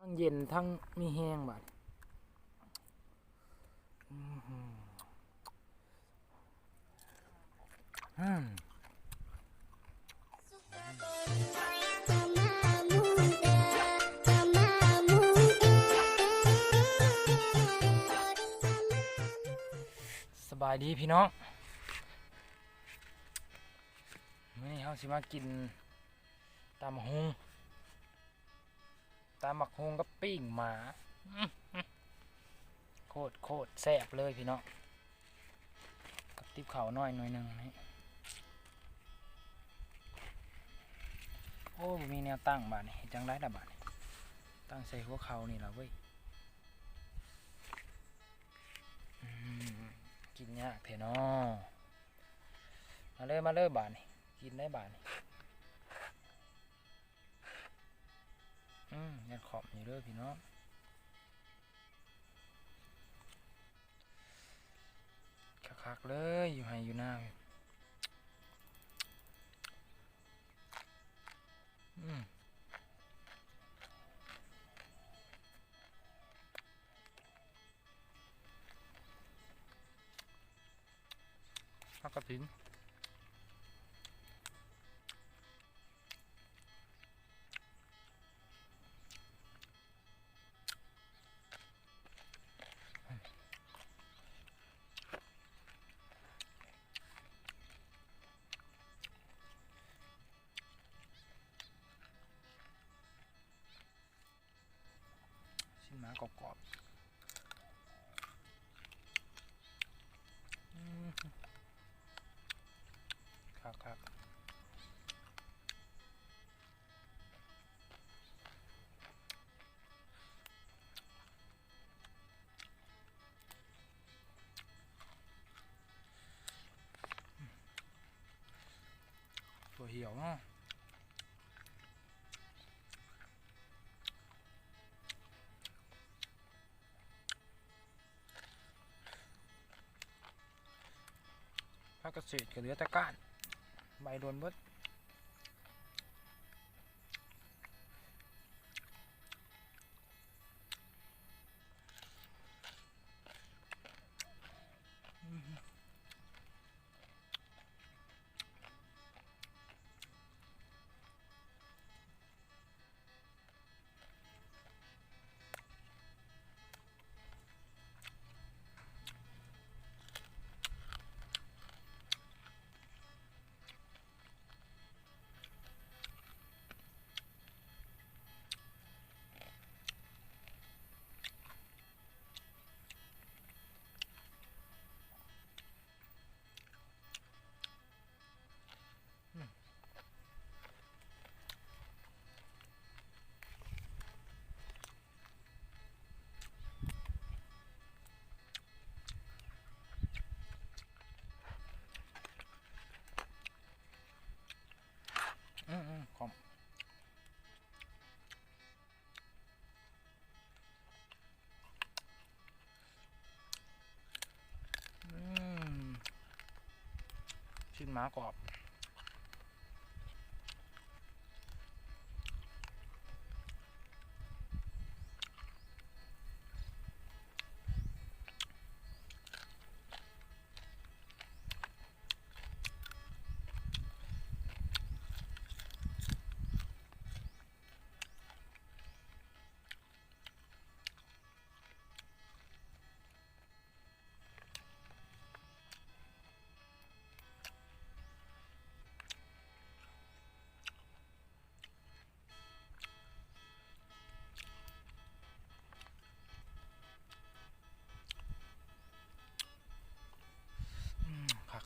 ทั้งเย็นทั้งมีแห้งบาดอืมสบายดีพี่น้องมื้อนี้เฮาสิมากินตำบักหุ่งกับปิ้งหมาโคตรแซ่บเลยพี่น้องกับติ๊บข้าวน้อยหน่อยหนึงนี่โอ้บ่มีแนวตั้งบาดนี่เฮ็ดจังได๋ล่ะบาดนี่ตั้งใส่หัวเข่านี่ล่ะเว้ยกินยากแท้น้อมาเลยบาดนี่กินได้บาดนี่ยัดขอบอยู่เด้อพี่น้องคักๆเลยอยู่ให้อยู่หน้าผักกระถินชิ้นหมากรอบๆคักๆตัวเหี่ยวเนาะผักกระเฉดกับเหลือแต่ก้านใบโดนเบิดขอบชิ้นหมากรอบ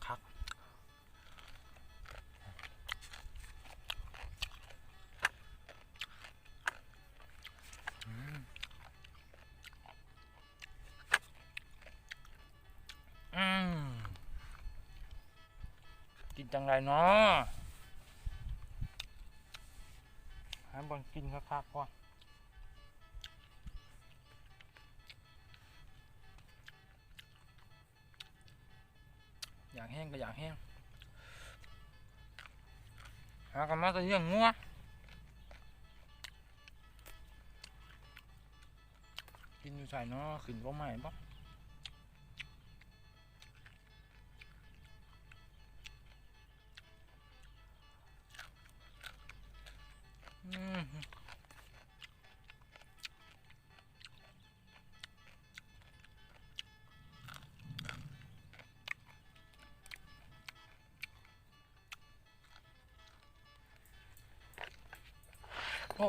คักกินจังไรเนาะหาบางกินคักๆก่อนอยากแห้งก็อยากแห้งหากันมาจะเลี้ยงงัว กินอยู่ใส่เนาะขึ้นก็ใหม่ปะโอ้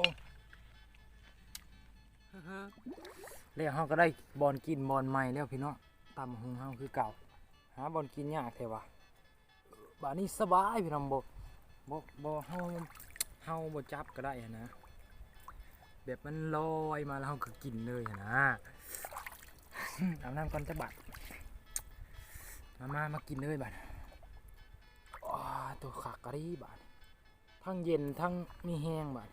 แล้วเขาก็ได้บอลกินบอลใหม่แล้วพี่น้องตำหงเฮาคือเก่าหาบอลกินยากแท้วะบ้านนี้สบายพี่น้องบ่เฮาบ่จับก็ได้นะแบบมันลอยมาแล้วเฮาก็กินเลยนะอาบน้ำก่อนจะบัดมากินเลยบัดตัวขักกะรีบัดทั้งเย็นทั้งมีแห้งบัด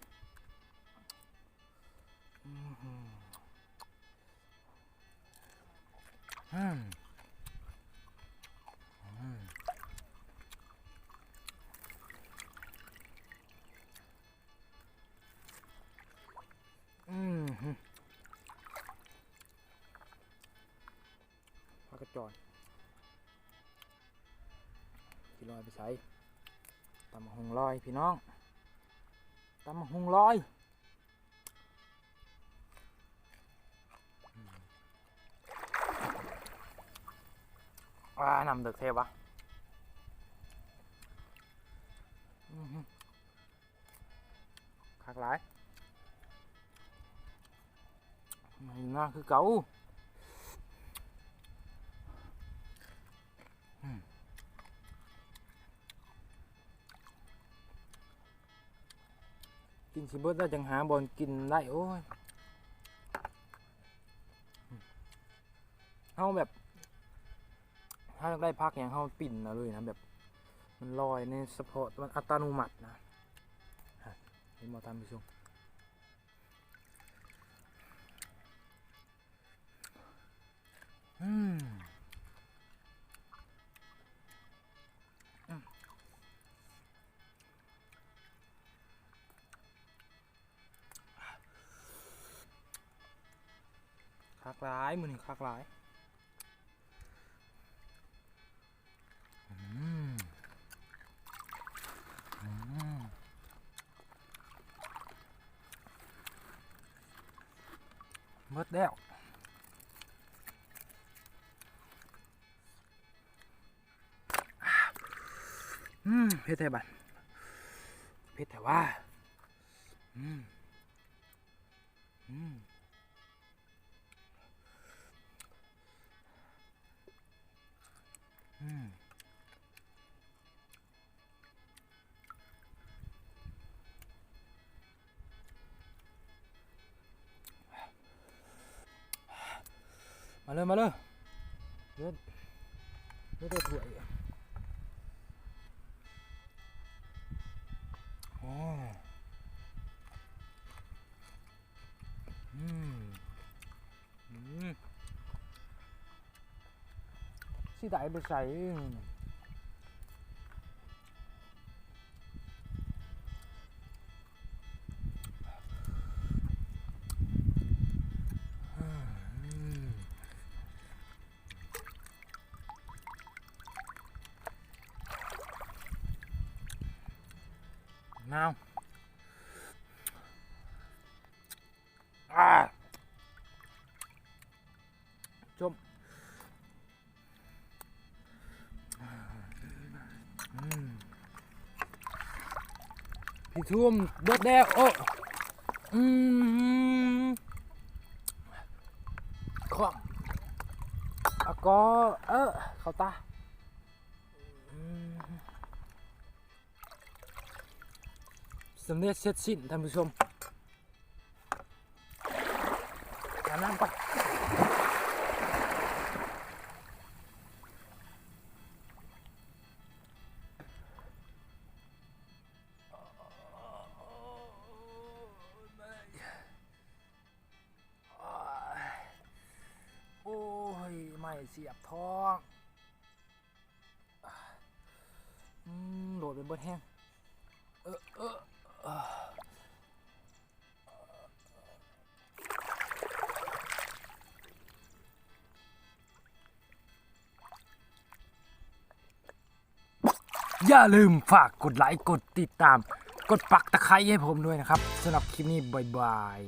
พักกระจอนที่ลอยไปใส่ตำหงลอยพี่น้องตำหงลอยนำเด็กเทวะคักหลายน่าคือเก่ากินสิเบิดได้จังหาบอลกินได้โอ้ยเฮาแบบถ้าได้พักอย่างเฮาปิ่นนะเลยนะแบบมันลอยในเฉพาะมันอัตโนมัตินะเห็นหมอทำไปชมคักหลายมือนี่คักหลายหมดแล้วเพชรไทยบันเพชรแต่ว่ามาเลยเลือดถั่วอีกสิได้ไปใส่น้าวจมพี่ทุ่มเบิดแล้วโอ้ขวบก็เข้าตาสำเร็จเสร็จสิ้นท่านผู้ชมน้ำก่อนโอ้ยไม่เสียบท้องโหลดเป็นเบิดแห้ง อย่าลืมฝากกดไลค์กดติดตามกดปักตะไคร้ให้ผมด้วยนะครับสำหรับคลิปนี้บ๊ายบาย